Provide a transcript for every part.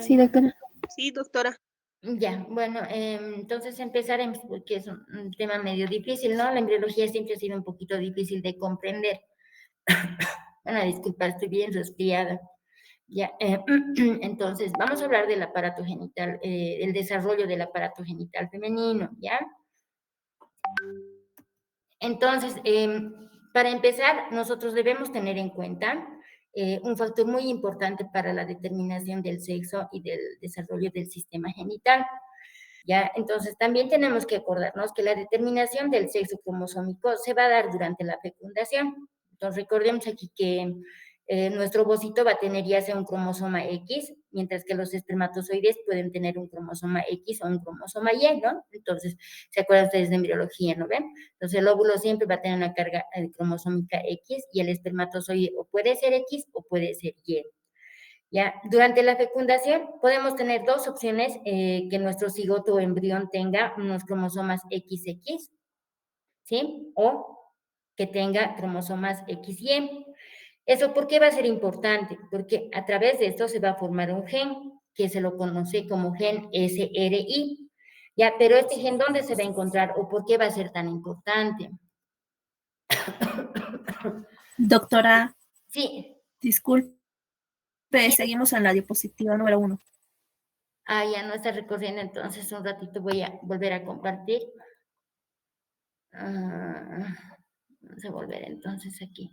doctora. Sí, doctora. Sí, doctora. Ya, bueno, entonces empezaremos porque es un tema medio difícil, ¿no? La embriología siempre ha sido un poquito difícil de comprender. Bueno, disculpa, estoy bien resfriada. Ya, entonces vamos a hablar del aparato genital, el desarrollo del aparato genital femenino, ¿ya? Entonces, para empezar, nosotros debemos tener en cuenta un factor muy importante para la determinación del sexo y del desarrollo del sistema genital. ¿Ya? Entonces, también tenemos que acordarnos que la determinación del sexo cromosómico se va a dar durante la fecundación. Entonces, recordemos aquí que nuestro ovocito va a tener ya sea un cromosoma X, mientras que los espermatozoides pueden tener un cromosoma X o un cromosoma Y, ¿no? Entonces, ¿se acuerdan ustedes de embriología, no ven? Entonces, el óvulo siempre va a tener una carga cromosómica X y el espermatozoide o puede ser X o puede ser Y. ¿Ya? Durante la fecundación podemos tener dos opciones, que nuestro cigoto o embrión tenga unos cromosomas XX, ¿sí? O que tenga cromosomas XY. ¿Eso por qué va a ser importante? Porque a través de esto se va a formar un gen que se lo conoce como gen SRI. ¿Ya? Pero este gen, ¿dónde se va a encontrar o por qué va a ser tan importante? Doctora, Sí. disculpe, Sí. seguimos en la diapositiva número 1. Ah, ya no está recorriendo, entonces un ratito voy a volver a compartir. Vamos a volver entonces aquí.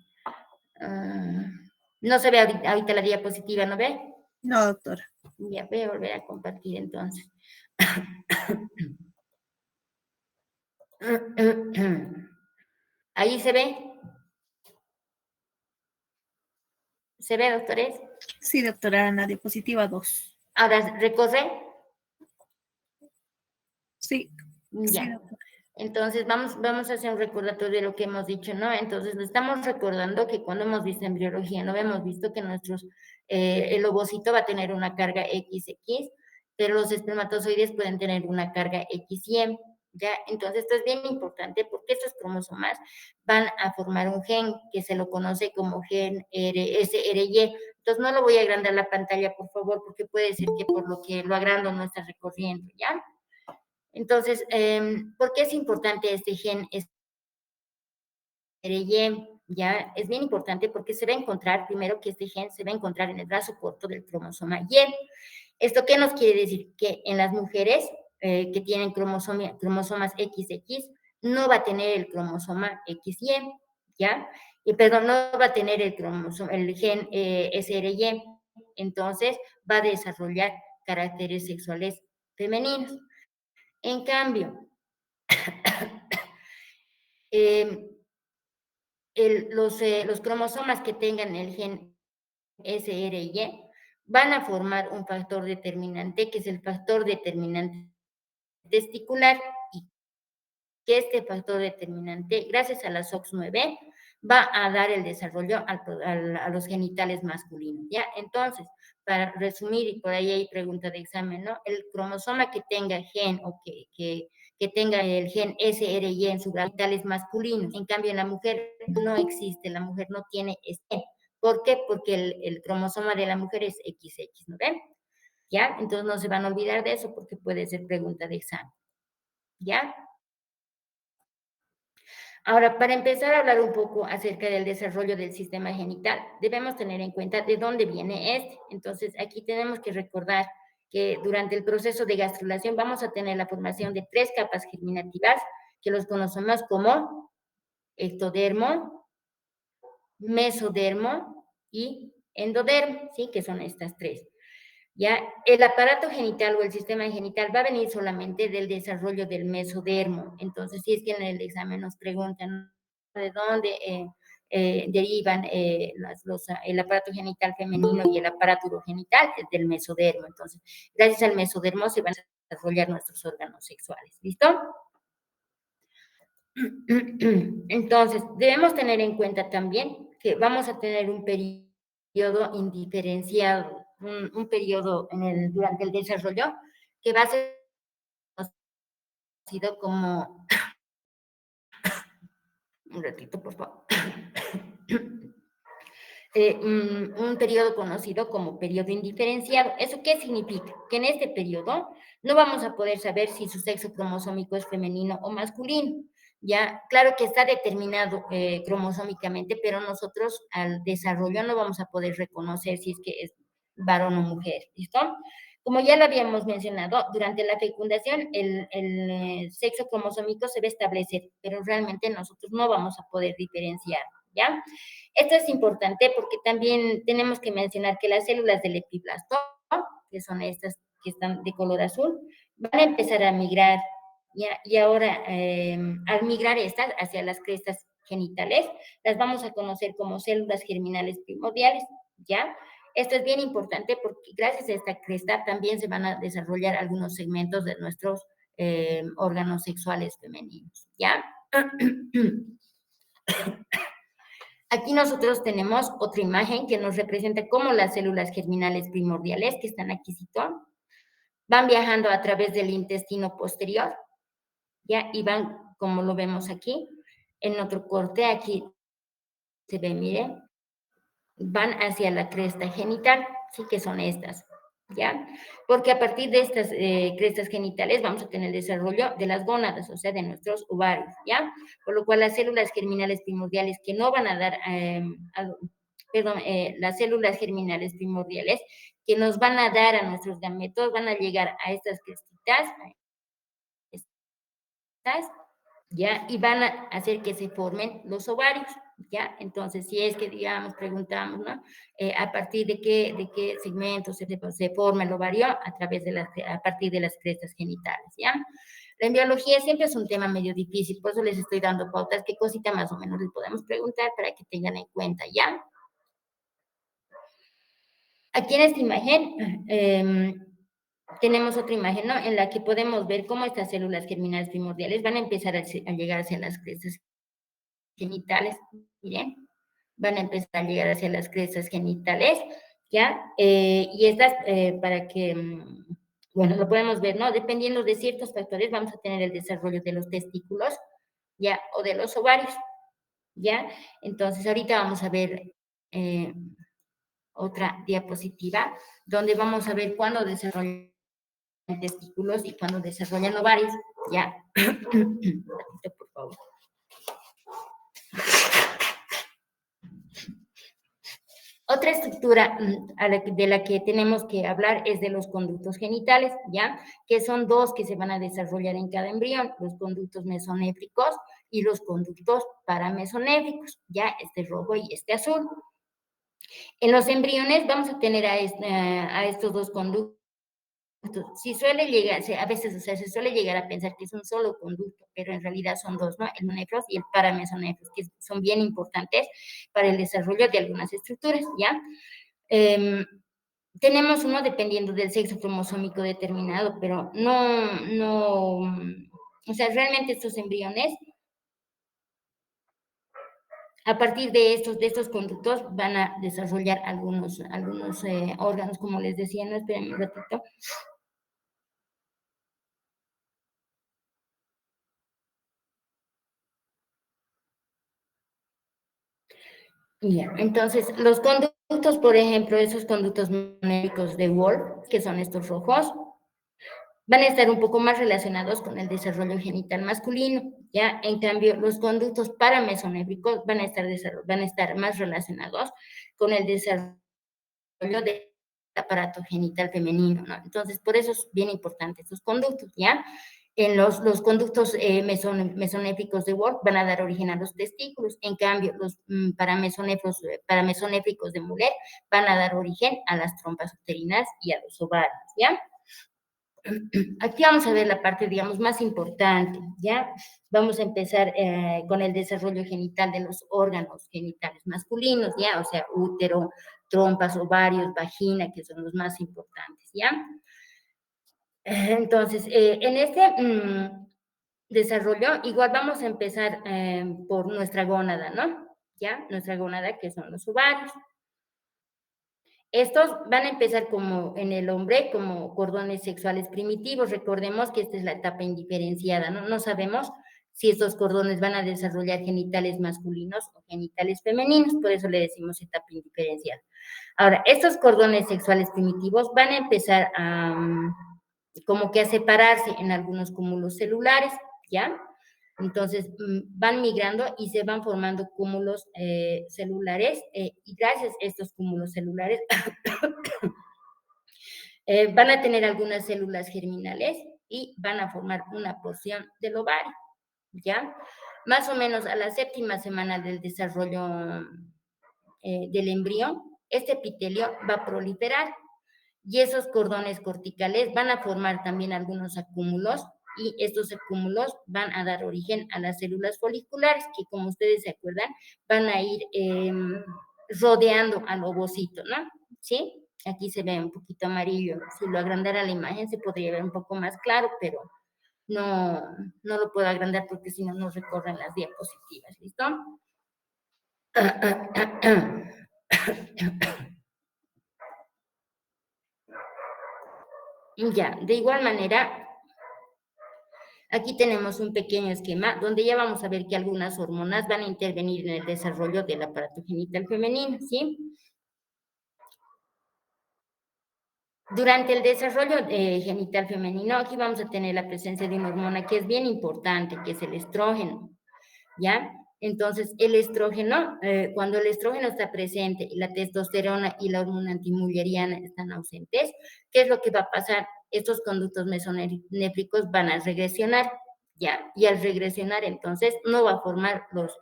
No se ve ahorita la diapositiva, ¿no ve? No, doctora. Ya voy a volver a compartir entonces. Ahí se ve. ¿Se ve, doctores? Sí, doctora, en la diapositiva 2. Ahora recorre. Sí. Ya. Sí, doctora. Entonces, vamos a hacer un recordatorio de lo que hemos dicho, ¿no? Entonces, estamos recordando que cuando hemos visto embriología, ¿no? Hemos visto que el ovocito va a tener una carga XX, pero los espermatozoides pueden tener una carga XY, ¿ya? Entonces, esto es bien importante porque estos cromosomas van a formar un gen que se lo conoce como gen SRY. Entonces, no lo voy a agrandar la pantalla, por favor, porque puede ser que por lo que lo agrando no está recorriendo, ¿ya? Entonces, ¿por qué es importante este gen SRY? Ya es bien importante porque se va a encontrar, primero que este gen se va a encontrar en el brazo corto del cromosoma Y. ¿Esto qué nos quiere decir? Que en las mujeres que tienen cromosomas XX, no va a tener el cromosoma XY, ¿ya? Y perdón, no va a tener el gen SRY. Entonces, va a desarrollar caracteres sexuales femeninos. En cambio, los cromosomas que tengan el gen SRY van a formar un factor determinante, que es el factor determinante testicular, y que este factor determinante, gracias a la SOX9, va a dar el desarrollo a los genitales masculinos, ¿ya? Entonces, para resumir, y por ahí hay pregunta de examen, ¿no? El cromosoma que tenga gen o que tenga el gen SRY en sus genitales masculinos, en cambio en la mujer no existe, la mujer no tiene este. ¿Por qué? Porque el cromosoma de la mujer es XX, ¿no ven? ¿Ya? Entonces no se van a olvidar de eso porque puede ser pregunta de examen, ¿ya? Ahora, para empezar a hablar un poco acerca del desarrollo del sistema genital, debemos tener en cuenta de dónde viene este. Entonces, aquí tenemos que recordar que durante el proceso de gastrulación vamos a tener la formación de 3 capas germinativas que los conocemos como ectodermo, mesodermo y endodermo, ¿sí? Que son estas 3. ¿Ya? El aparato genital o el sistema genital va a venir solamente del desarrollo del mesodermo. Entonces, si es que en el examen nos preguntan de dónde derivan el aparato genital femenino y el aparato urogenital, es del mesodermo. Entonces, gracias al mesodermo se van a desarrollar nuestros órganos sexuales. ¿Listo? Entonces, debemos tener en cuenta también que vamos a tener un periodo indiferenciado, un periodo durante el desarrollo que va a ser conocido como, un ratito por favor, un periodo conocido como periodo indiferenciado. ¿Eso qué significa? Que en este periodo no vamos a poder saber si su sexo cromosómico es femenino o masculino. Ya, claro que está determinado cromosómicamente, pero nosotros al desarrollo no vamos a poder reconocer si es que es varón o mujer, ¿listo? Como ya lo habíamos mencionado, durante la fecundación el sexo cromosómico se va a establecer, pero realmente nosotros no vamos a poder diferenciar, ¿ya? Esto es importante porque también tenemos que mencionar que las células del epiblasto, que son estas que están de color azul, van a empezar a migrar, ¿ya? Y ahora, al migrar estas hacia las crestas genitales, las vamos a conocer como células germinales primordiales, ¿ya? Esto es bien importante porque gracias a esta cresta también se van a desarrollar algunos segmentos de nuestros órganos sexuales femeninos, ¿ya? Aquí nosotros tenemos otra imagen que nos representa cómo las células germinales primordiales, que están aquí, van viajando a través del intestino posterior, ¿ya? Y van, como lo vemos aquí, en otro corte, aquí se ve, miren, van hacia la cresta genital, sí que son estas, ¿ya? Porque a partir de estas crestas genitales vamos a tener el desarrollo de las gónadas, o sea, de nuestros ovarios, ¿ya? Por lo cual las células germinales primordiales que no van a dar, las células germinales primordiales que nos van a dar a nuestros gametos van a llegar a estas crestitas, estas, ¿ya? Y van a hacer que se formen los ovarios, ¿ya? Entonces, si es que, digamos, preguntamos, ¿no? ¿A partir de qué segmento se forma el ovario? A partir de las crestas genitales, ¿ya? La embriología siempre es un tema medio difícil, por eso les estoy dando pautas, qué cosita más o menos les podemos preguntar para que tengan en cuenta, ¿ya? Aquí en esta imagen tenemos otra imagen, ¿no? En la que podemos ver cómo estas células germinales primordiales van a empezar a llegar hacia las crestas genitales, miren, van a empezar a llegar hacia las crestas genitales, ¿ya? Y estas, para que, bueno, lo podemos ver, ¿no? Dependiendo de ciertos factores, vamos a tener el desarrollo de los testículos, ¿ya? O de los ovarios, ¿ya? Entonces, ahorita vamos a ver otra diapositiva, donde vamos a ver cuándo desarrollan testículos y cuándo desarrollan ovarios, ¿ya? Un ratito, por favor. Otra estructura de la que tenemos que hablar es de los conductos genitales, ¿ya? Que son dos que se van a desarrollar en cada embrión, los conductos mesonéfricos y los conductos paramesonéfricos, ¿ya? Este rojo y este azul. En los embriones vamos a tener a estos dos conductos. Si suele llegar, a veces, o sea, se suele llegar a pensar que es un solo conducto, pero en realidad son dos, ¿no? El monefros y el paramesonefros, que son bien importantes para el desarrollo de algunas estructuras, ¿ya? Tenemos uno dependiendo del sexo cromosómico determinado, pero o sea, realmente estos embriones, a partir de estos conductos, van a desarrollar algunos órganos, como les decía, no, esperen un ratito. Ya, entonces, los conductos, por ejemplo, esos conductos monéricos de Wolf, que son estos rojos, van a estar un poco más relacionados con el desarrollo genital masculino, ¿ya? En cambio, los conductos paramesonéfricos van a estar más relacionados con el desarrollo del aparato genital femenino, ¿no? Entonces, por eso es bien importante estos conductos, ¿ya? En los conductos mesonéfricos de Wolf van a dar origen a los testículos. En cambio, los paramesonéfricos de Muller van a dar origen a las trompas uterinas y a los ovarios, ¿ya? Aquí vamos a ver la parte, digamos, más importante, ¿ya? Vamos a empezar con el desarrollo genital de los órganos genitales masculinos, ¿ya? O sea, útero, trompas, ovarios, vagina, que son los más importantes, ¿ya? Entonces, en este desarrollo, igual vamos a empezar por nuestra gónada, ¿no? ¿Ya? Nuestra gónada, que son los ovarios. Estos van a empezar como en el hombre, como cordones sexuales primitivos. Recordemos que esta es la etapa indiferenciada, ¿no? No sabemos si estos cordones van a desarrollar genitales masculinos o genitales femeninos, por eso le decimos etapa indiferenciada. Ahora, estos cordones sexuales primitivos van a empezar a como que a separarse en algunos cúmulos celulares, ¿ya? Entonces van migrando y se van formando cúmulos celulares y gracias a estos cúmulos celulares van a tener algunas células germinales y van a formar una porción del ovario, ¿ya? Más o menos a la 7ª semana del desarrollo del embrión, este epitelio va a proliferar y esos cordones corticales van a formar también algunos acúmulos y estos acúmulos van a dar origen a las células foliculares que, como ustedes se acuerdan, van a ir rodeando al ovocito, ¿no? ¿Sí? Aquí se ve un poquito amarillo. Si lo agrandara la imagen se podría ver un poco más claro, pero no lo puedo agrandar porque si no, no recorren las diapositivas. ¿Listo? Ya, de igual manera, aquí tenemos un pequeño esquema donde ya vamos a ver que algunas hormonas van a intervenir en el desarrollo del aparato genital femenino, ¿sí? Durante el desarrollo genital femenino, aquí vamos a tener la presencia de una hormona que es bien importante, que es el estrógeno, ¿ya? Entonces, el estrógeno, cuando el estrógeno está presente y la testosterona y la hormona antimulleriana están ausentes, ¿qué es lo que va a pasar? Estos conductos mesonéfricos van a regresionar, ¿ya? Y al regresionar, entonces, no va a formar los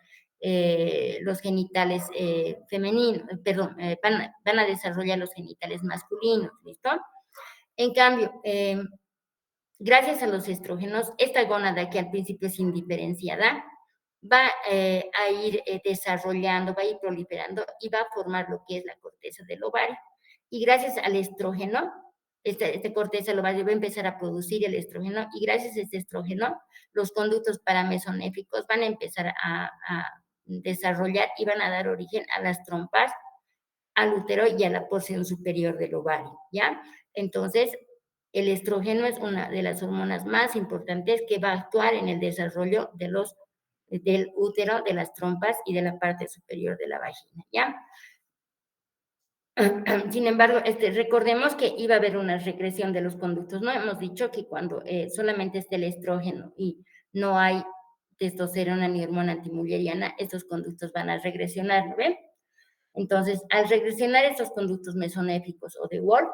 genitales femeninos, perdón, van a desarrollar los genitales masculinos, ¿listo? En cambio, gracias a los estrógenos, esta gónada que al principio es indiferenciada, va a ir desarrollando, va a ir proliferando y va a formar lo que es la corteza del ovario. Y gracias al estrógeno, esta corteza del ovario va a empezar a producir el estrógeno y gracias a este estrógeno, los conductos paramesonéficos van a empezar a desarrollar y van a dar origen a las trompas, al útero y a la porción superior del ovario, ¿ya? Entonces, el estrógeno es una de las hormonas más importantes que va a actuar en el desarrollo del útero, de las trompas y de la parte superior de la vagina, ¿ya? Sin embargo, recordemos que iba a haber una regresión de los conductos, ¿no? Hemos dicho que cuando solamente esté el estrógeno y no hay testosterona ni hormona antimulleriana, estos conductos van a regresionar, ¿no ven? Entonces, al regresionar estos conductos mesonéficos o de Wolff,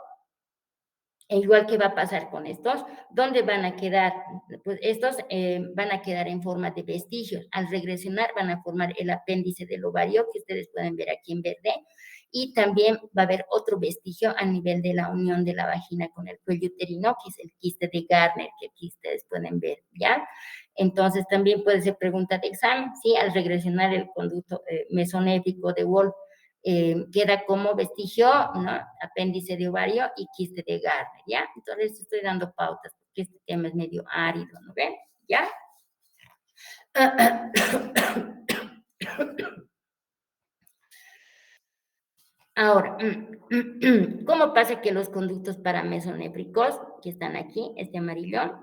e igual que va a pasar con estos, ¿dónde van a quedar? Pues estos van a quedar en forma de vestigios. Al regresionar van a formar el apéndice del ovario, que ustedes pueden ver aquí en verde, y también va a haber otro vestigio a nivel de la unión de la vagina con el cuello uterino, que es el quiste de Gardner, que aquí ustedes pueden ver, ¿ya? Entonces, también puede ser pregunta de examen, ¿sí? Al regresionar el conducto mesonéfico de Wolff, queda como vestigio, ¿no? Apéndice de ovario y quiste de Gardner, ¿ya? Entonces estoy dando pautas porque este tema es medio árido, ¿no ven? ¿Ya? Ahora, ¿cómo pasa que los conductos paramesonéfricos, que están aquí, este amarillo,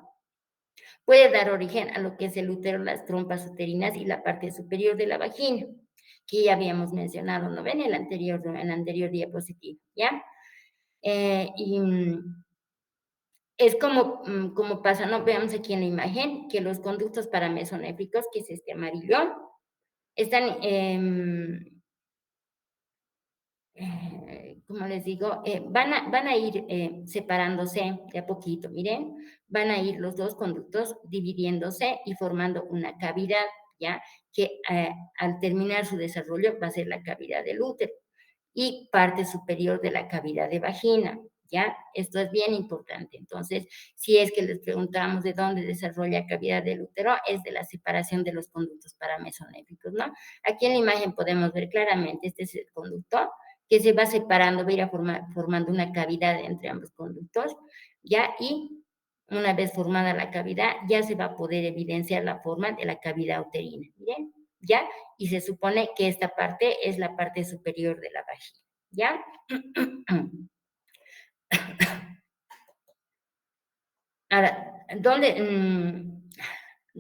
puede dar origen a lo que es el útero, las trompas uterinas y la parte superior de la vagina, que ya habíamos mencionado, ¿no ven? En la anterior diapositiva, ¿ya? Y es como pasa, ¿no? Veamos aquí en la imagen que los conductos paramesonéfricos, que es este amarillo, están, como les digo, van a ir separándose de a poquito, miren, van a ir los dos conductos dividiéndose y formando una cavidad, ¿ya? Que al terminar su desarrollo va a ser la cavidad del útero y parte superior de la cavidad de vagina, ¿ya? Esto es bien importante. Entonces, si es que les preguntamos de dónde desarrolla cavidad del útero, es de la separación de los conductos paramesonéficos, ¿no? Aquí en la imagen podemos ver claramente, este es el conducto que se va separando, va a ir formando una cavidad entre ambos conductos, ¿ya? Y una vez formada la cavidad, ya se va a poder evidenciar la forma de la cavidad uterina, ¿miren? ¿Ya? Y se supone que esta parte es la parte superior de la vagina, ¿ya? Ahora,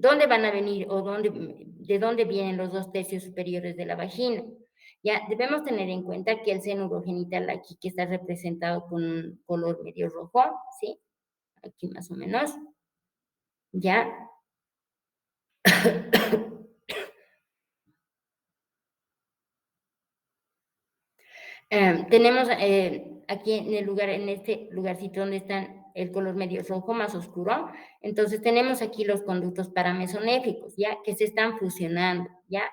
¿Dónde van a venir o de dónde vienen los 2 tercios superiores de la vagina? Ya debemos tener en cuenta que el seno urogenital aquí, que está representado con un color medio rojo, ¿sí? Aquí más o menos, ya. Tenemos aquí en este lugarcito donde están el color medio rojo más oscuro, entonces tenemos aquí los conductos paramesonéficos, ya, que se están fusionando, ya,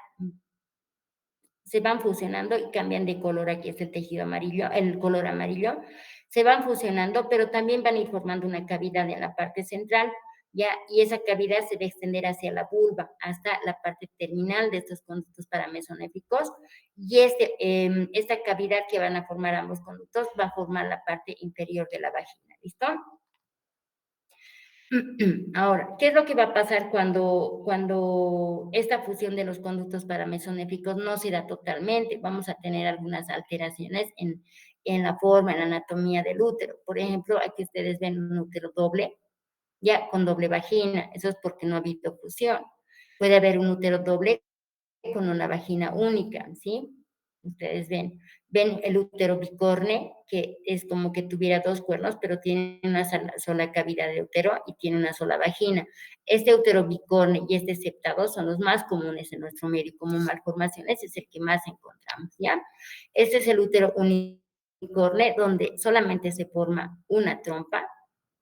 se van fusionando y cambian de color. Aquí es el tejido amarillo, el color amarillo, se van fusionando, pero también van a ir formando una cavidad en la parte central, ya, y esa cavidad se va a extender hacia la vulva, hasta la parte terminal de estos conductos paramesonéficos, y esta cavidad que van a formar ambos conductos va a formar la parte inferior de la vagina, ¿listo? Ahora, ¿qué es lo que va a pasar cuando esta fusión de los conductos paramesonéficos no se da totalmente? Vamos a tener algunas alteraciones en la forma, en la anatomía del útero. Por ejemplo, aquí ustedes ven un útero doble, ya con doble vagina. Eso es porque no ha habido fusión. Puede haber un útero doble con una vagina única, ¿sí? Ustedes ven el útero bicorne, que es como que tuviera 2 cuernos, pero tiene una sola cavidad de útero y tiene una sola vagina. Este útero bicorne y este septado son los más comunes en nuestro medio, como malformaciones es el que más encontramos, ¿ya? Este es el útero unicorne, donde solamente se forma una trompa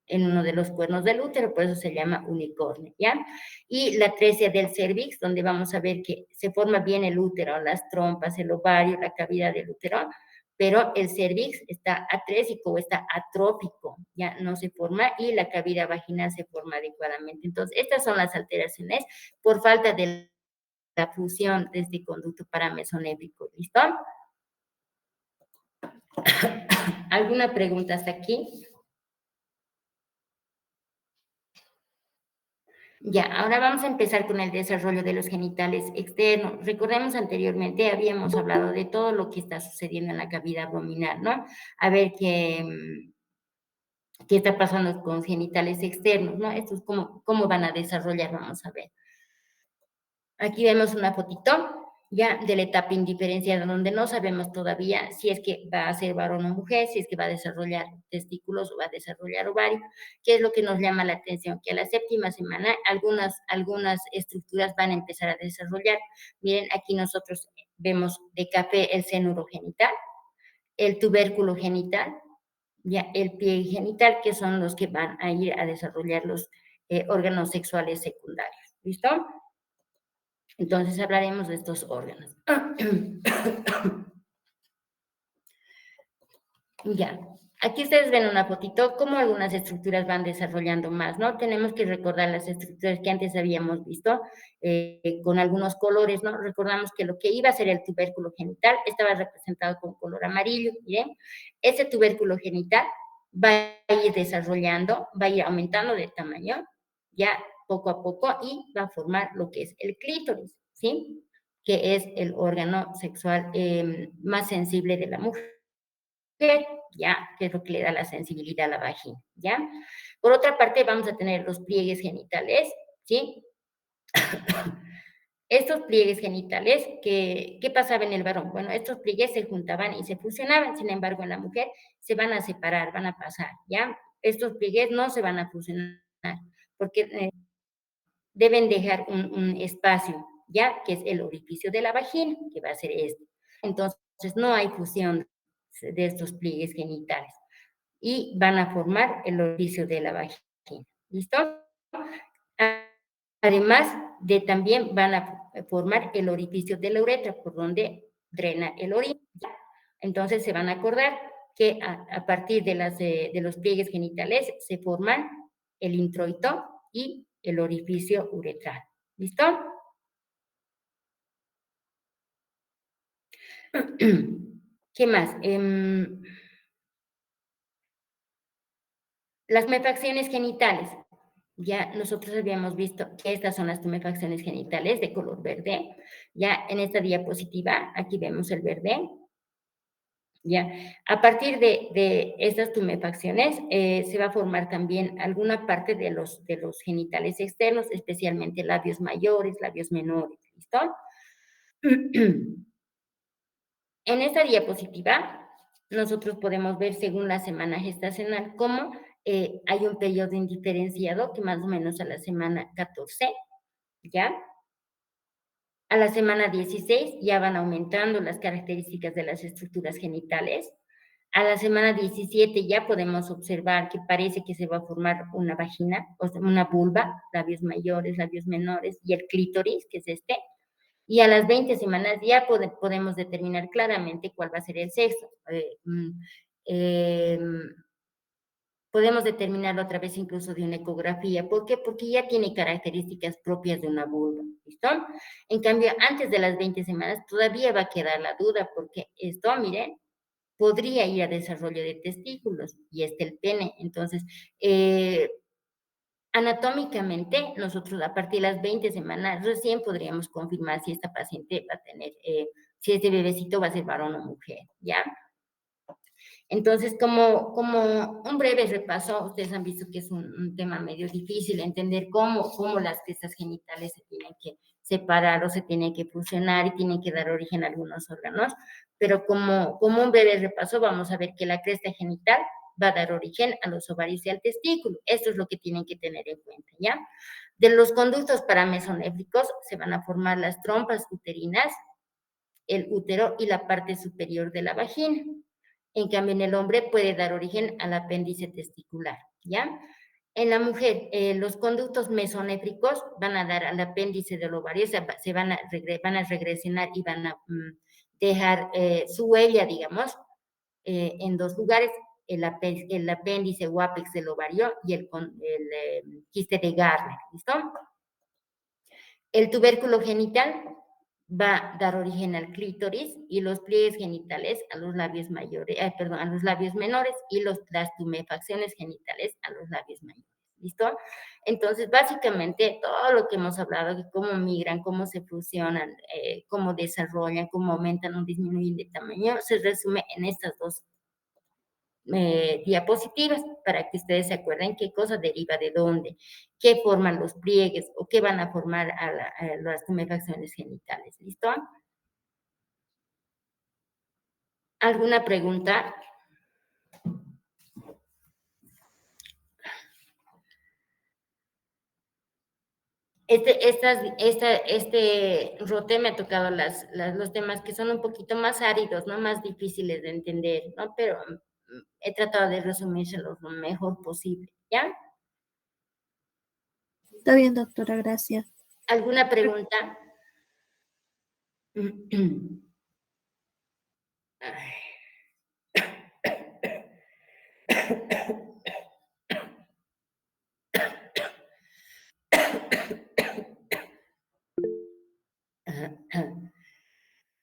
en uno de los cuernos del útero, por eso se llama unicornio, ¿ya? Y la atresia del cervix, donde vamos a ver que se forma bien el útero, las trompas, el ovario, la cavidad del útero, pero el cervix está atrésico o está atrófico, ya no se forma, y la cavidad vaginal se forma adecuadamente. Entonces, estas son las alteraciones por falta de la fusión de este conducto paramesonéfico, ¿listo? ¿Alguna pregunta hasta aquí? Ya, ahora vamos a empezar con el desarrollo de los genitales externos. Recordemos anteriormente, habíamos hablado de todo lo que está sucediendo en la cavidad abdominal, ¿no? A ver qué está pasando con los genitales externos, ¿no? Esto es cómo van a desarrollar, vamos a ver. Aquí vemos una fotito ya de la etapa indiferenciada, donde no sabemos todavía si es que va a ser varón o mujer, si es que va a desarrollar testículos o va a desarrollar ovario. ¿Qué es lo que nos llama la atención? Que a la 7ª semana algunas estructuras van a empezar a desarrollar. Miren, aquí nosotros vemos de café el seno urogenital, el tubérculo genital, ya el pie genital, que son los que van a ir a desarrollar los órganos sexuales secundarios. ¿Listo? Entonces hablaremos de estos órganos. Ya, aquí ustedes ven una fotito, cómo algunas estructuras van desarrollando más, ¿no? Tenemos que recordar las estructuras que antes habíamos visto con algunos colores, ¿no? Recordamos que lo que iba a ser el tubérculo genital estaba representado con color amarillo, ¿bien? Ese tubérculo genital va a ir desarrollando, va a ir aumentando de tamaño, ya poco a poco, y va a formar lo que es el clítoris, ¿sí? Que es el órgano sexual más sensible de la mujer, ya, que es lo que le da la sensibilidad a la vagina, ¿ya? Por otra parte, vamos a tener los pliegues genitales, ¿sí? Estos pliegues genitales, ¿qué pasaba en el varón? Bueno, estos pliegues se juntaban y se fusionaban, sin embargo, en la mujer se van a separar, van a pasar, ¿ya? Estos pliegues no se van a fusionar, porque deben dejar un espacio, ¿ya? Que es el orificio de la vagina, que va a ser este. Entonces, no hay fusión de estos pliegues genitales y van a formar el orificio de la vagina. ¿Listo? Además de también van a formar el orificio de la uretra, por donde drena el orina. Entonces, se van a acordar que a partir de los pliegues genitales se forman el introito y el orificio uretral. ¿Listo? ¿Qué más? Las tumefacciones genitales. Ya nosotros habíamos visto que estas son las tumefacciones genitales de color verde. Ya en esta diapositiva, aquí vemos el verde. ¿ya? A partir de estas tumefacciones se va a formar también alguna parte de los genitales externos, especialmente labios mayores, labios menores, ¿listo? En esta diapositiva, nosotros podemos ver según la semana gestacional cómo hay un periodo indiferenciado que más o menos a la semana 14, ¿ya? A la semana 16 ya van aumentando las características de las estructuras genitales. A la semana 17 ya podemos observar que parece que se va a formar una vagina, o sea, una vulva, labios mayores, labios menores y el clítoris, que es este. Y a las 20 semanas ya podemos determinar claramente cuál va a ser el sexo. Eh, podemos determinarlo a través incluso de una ecografía. ¿Por qué? Porque ya tiene características propias de una vulva, ¿listo? En cambio, antes de las 20 semanas todavía va a quedar la duda, porque esto, miren, podría ir a desarrollo de testículos y el pene. Entonces, anatómicamente, nosotros a partir de las 20 semanas recién podríamos confirmar si esta paciente va a tener, si este bebecito va a ser varón o mujer, ¿ya? Entonces, como un breve repaso, ustedes han visto que es un tema medio difícil entender cómo las crestas genitales se tienen que separar o se tienen que fusionar y tienen que dar origen a algunos órganos, pero como un breve repaso vamos a ver que la cresta genital va a dar origen a los ovarios y al testículo. Esto es lo que tienen que tener en cuenta, ¿ya? De los conductos paramesonéfricos se van a formar las trompas uterinas, el útero y la parte superior de la vagina. En cambio, en el hombre puede dar origen al apéndice testicular, ¿ya? En la mujer, los conductos mesonéfricos van a dar al apéndice del ovario, se van a regresionar y van a dejar su huella, digamos, en dos lugares, el apéndice o ápex del ovario y el quiste de Garner, ¿listo? El tubérculo genital va a dar origen al clítoris y los pliegues genitales a los labios mayores, perdón, a los labios menores y las tumefacciones genitales a los labios mayores. ¿Listo? Entonces, básicamente, todo lo que hemos hablado de cómo migran, cómo se fusionan, cómo desarrollan, cómo aumentan o disminuyen de tamaño, se resume en estas dos diapositivas para que ustedes se acuerden qué cosa deriva de dónde, qué forman los pliegues o qué van a formar a las tumefacciones genitales. ¿Listo? ¿Alguna pregunta? Este rote me ha tocado los temas que son un poquito más áridos, ¿no? Más difíciles de entender, ¿no? Pero he tratado de resumírselos lo mejor posible, ¿ya? Está bien, doctora, gracias. ¿Alguna pregunta?